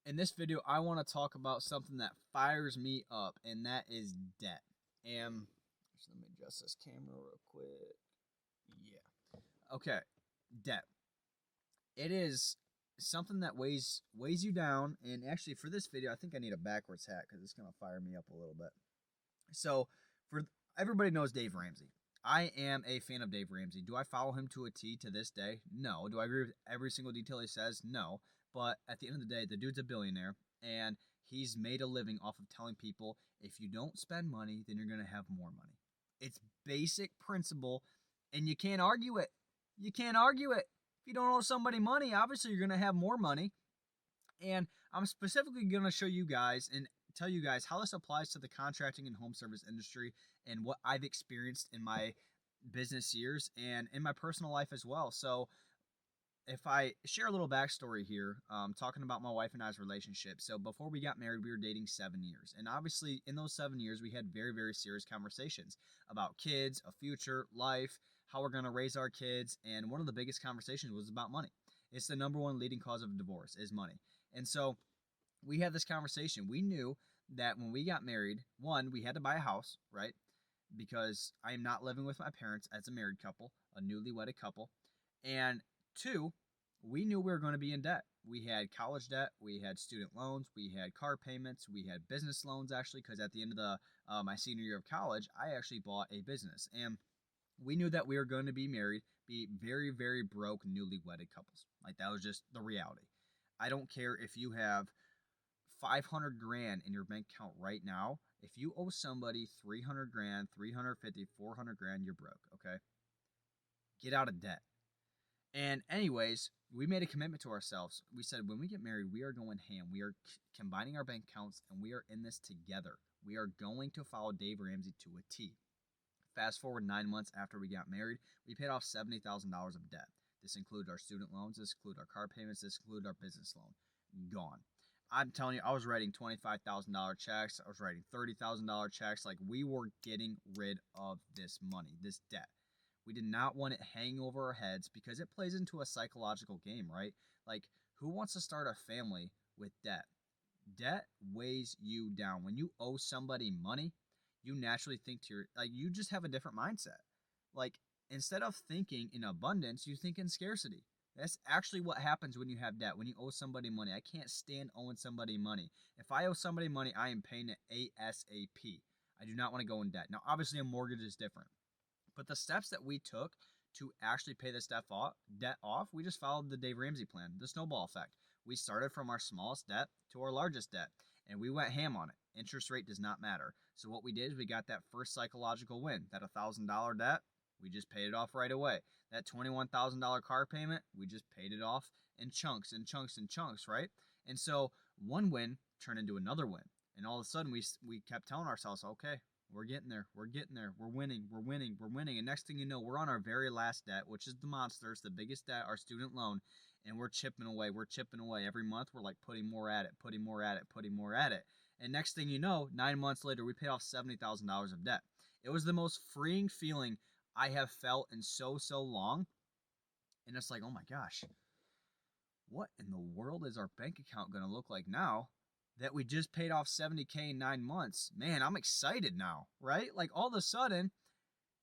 In this video, I want to talk about something that fires me up, and that is debt. And let me adjust this camera real quick. Yeah. Okay. Debt. It is something that weighs you down. And actually, for this video, I think I need a backwards hat because it's gonna fire me up a little bit. So, for everybody knows Dave Ramsey. I am a fan of Dave Ramsey. Do I follow him to a T to this day? No. Do I agree with every single detail he says? No. But at the end of the day, the dude's a billionaire and he's made a living off of telling people if you don't spend money, then you're going to have more money. It's basic principle and you can't argue it. You can't argue it. If you don't owe somebody money, obviously you're going to have more money. And I'm specifically going to show you guys and tell you guys how this applies to the contracting and home service industry and what I've experienced in my business years and in my personal life as well. So, if I share a little backstory here, talking about my wife and I's relationship. So, before we got married, we were dating 7 years. And obviously, in those 7 years, we had very, very serious conversations about kids, a future, life, how we're going to raise our kids. And one of the biggest conversations was about money. It's the number one leading cause of divorce is money. And so, we had this conversation. We knew that when we got married, one, we had to buy a house, right? Because I am not living with my parents as a married couple, a newly wedded couple. And two, we knew we were going to be in debt. We had college debt, we had student loans, we had car payments, we had business loans actually, because at the end of the my senior year of college, I actually bought a business, and we knew that we were going to be married, be very, very broke, newly wedded couples. Like that was just the reality. I don't care if you have 500 grand in your bank account right now. If you owe somebody 300 grand, 350, 400 grand, you're broke, okay? Get out of debt. And anyways, we made a commitment to ourselves. We said when we get married, we are going ham. We are combining our bank accounts and we are in this together. We are going to follow Dave Ramsey to a T. Fast forward 9 months after we got married, we paid off $70,000 of debt. This included our student loans, this included our car payments, this included our business loan. Gone. I'm telling you, I was writing $25,000 checks. I was writing $30,000 checks. Like we were getting rid of this money, this debt. We did not want it hanging over our heads because it plays into a psychological game, right? Like, who wants to start a family with debt? Debt weighs you down. When you owe somebody money, you naturally think to your like you just have a different mindset. Like instead of thinking in abundance, you think in scarcity. That's actually what happens when you have debt. When you owe somebody money, I can't stand owing somebody money. If I owe somebody money, I am paying it ASAP. I do not want to go in debt. Now, obviously, a mortgage is different. But the steps that we took to actually pay this debt off, we just followed the Dave Ramsey plan, the snowball effect. We started from our smallest debt to our largest debt, and we went ham on it. Interest rate does not matter. So what we did is we got that first psychological win, that $1,000 debt, we just paid it off right away. That $21,000 car payment, we just paid it off in chunks and chunks and chunks, right? And so one win turned into another win. And all of a sudden we kept telling ourselves, okay, we're getting there. We're getting there. We're winning. We're winning. We're winning. And next thing you know, we're on our very last debt, which is the monsters, the biggest debt, our student loan. And we're chipping away. We're chipping away. Every month, we're like putting more at it, putting more at it, putting more at it. And next thing you know, 9 months later, we paid off $70,000 of debt. It was the most freeing feeling I have felt in so long. And it's like, oh my gosh, what in the world is our bank account going to look like now that we just paid off 70K in 9 months? Man, I'm excited now, right? Like all of a sudden,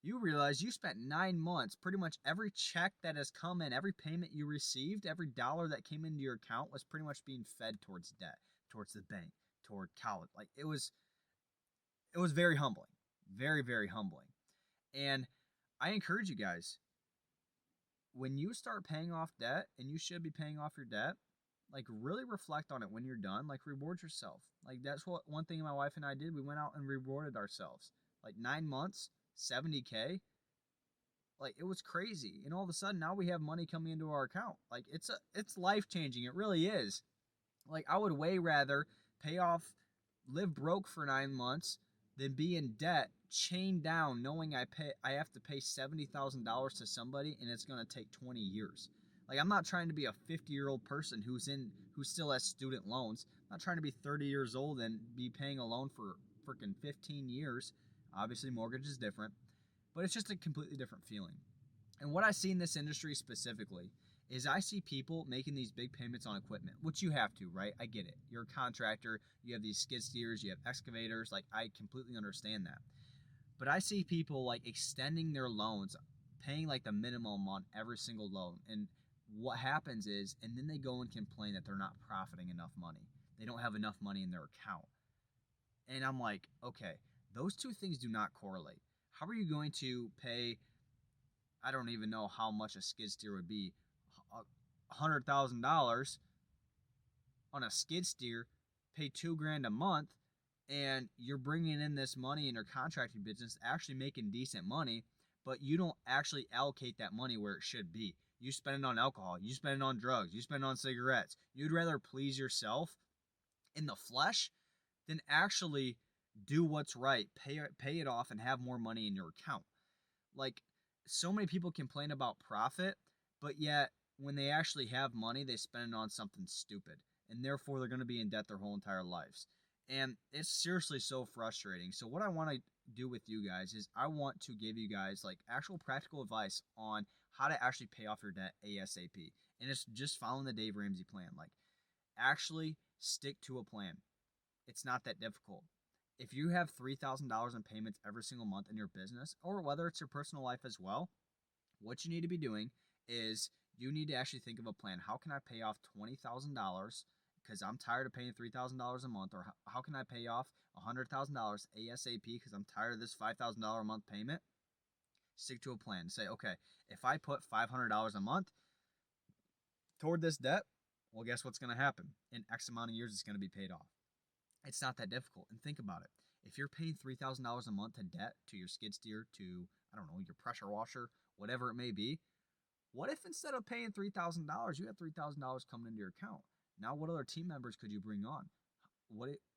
you realize you spent 9 months, pretty much every check that has come in, every payment you received, every dollar that came into your account was pretty much being fed towards debt, towards the bank, toward college. Like it was very humbling, very, very humbling. And I encourage you guys, when you start paying off debt, and you should be paying off your debt, like really reflect on it when you're done. Like reward yourself. Like that's what one thing my wife and I did. We went out and rewarded ourselves. Like 9 months, 70K. Like it was crazy. And all of a sudden now we have money coming into our account. Like it's life changing. It really is. Like I would way rather pay off, live broke for 9 months than be in debt, chained down, knowing I have to pay $70,000 to somebody and it's gonna take 20 years. Like I'm not trying to be a 50-year-old person who still has student loans. I'm not trying to be 30 years old and be paying a loan for freaking 15 years. Obviously, mortgage is different, but it's just a completely different feeling. And what I see in this industry specifically is I see people making these big payments on equipment, which you have to, right? I get it. You're a contractor, you have these skid steers, you have excavators, like I completely understand that. But I see people like extending their loans, paying like the minimum on every single loan. And what happens is, and then they go and complain that they're not profiting enough money. They don't have enough money in their account. And I'm like, okay, those two things do not correlate. How are you going to pay, I don't even know how much a skid steer would be, $100,000 on a skid steer, pay $2,000 a month, and you're bringing in this money in your contracting business, actually making decent money, but you don't actually allocate that money where it should be. You spend it on alcohol, you spend it on drugs, you spend it on cigarettes. You'd rather please yourself in the flesh than actually do what's right, pay it off, and have more money in your account. Like, so many people complain about profit, but yet when they actually have money, they spend it on something stupid, and therefore they're going to be in debt their whole entire lives. And it's seriously so frustrating. So what I want to do with you guys is I want to give you guys like actual practical advice on how to actually pay off your debt ASAP. And it's just following the Dave Ramsey plan. Like, actually stick to a plan. It's not that difficult. If you have $3,000 in payments every single month in your business, or whether it's your personal life as well, what you need to be doing is you need to actually think of a plan. How can I pay off $20,000 because I'm tired of paying $3,000 a month? Or how can I pay off $100,000 ASAP because I'm tired of this $5,000 a month payment? Stick to a plan. Say, okay, if I put $500 a month toward this debt, well, guess what's going to happen? In X amount of years, it's going to be paid off. It's not that difficult. And think about it. If you're paying $3,000 a month to debt, to your skid steer, to, I don't know, your pressure washer, whatever it may be, what if instead of paying $3,000, you had $3,000 coming into your account? Now, what other team members could you bring on?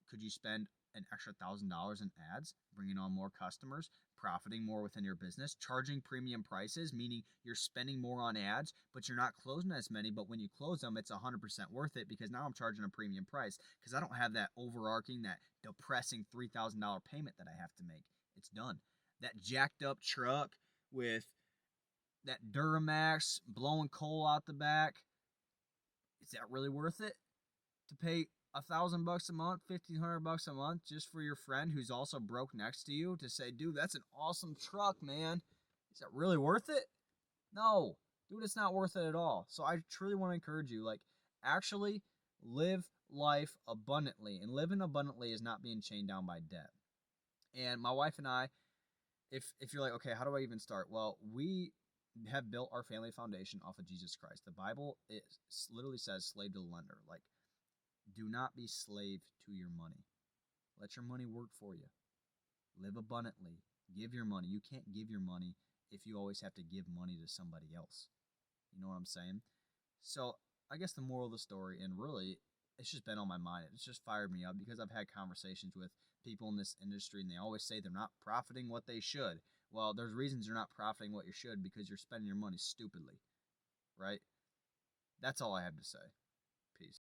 Could you spend an extra $1,000 in ads, bringing on more customers, profiting more within your business, charging premium prices, meaning you're spending more on ads, but you're not closing as many. But when you close them, it's 100% worth it because now I'm charging a premium price because I don't have that overarching, that depressing $3,000 payment that I have to make. It's done. That jacked up truck with that Duramax blowing coal out the back, is that really worth it to pay $1,000 a month, $1,500 a month just for your friend who's also broke next to you to say, dude, that's an awesome truck, man? Is that really worth it? No, dude, it's not worth it at all. So I truly want to encourage you, like, actually live life abundantly, and living abundantly is not being chained down by debt. And my wife and I, if you're like, okay, how do I even start? Well, we have built our family foundation off of Jesus Christ. The Bible literally says slave to the lender. Like, do not be slave to your money. Let your money work for you. Live abundantly. Give your money. You can't give your money if you always have to give money to somebody else. You know what I'm saying? So I guess the moral of the story, and really, it's just been on my mind. It's just fired me up because I've had conversations with people in this industry, and they always say they're not profiting what they should. Well, there's reasons you're not profiting what you should because you're spending your money stupidly, right? That's all I have to say. Peace.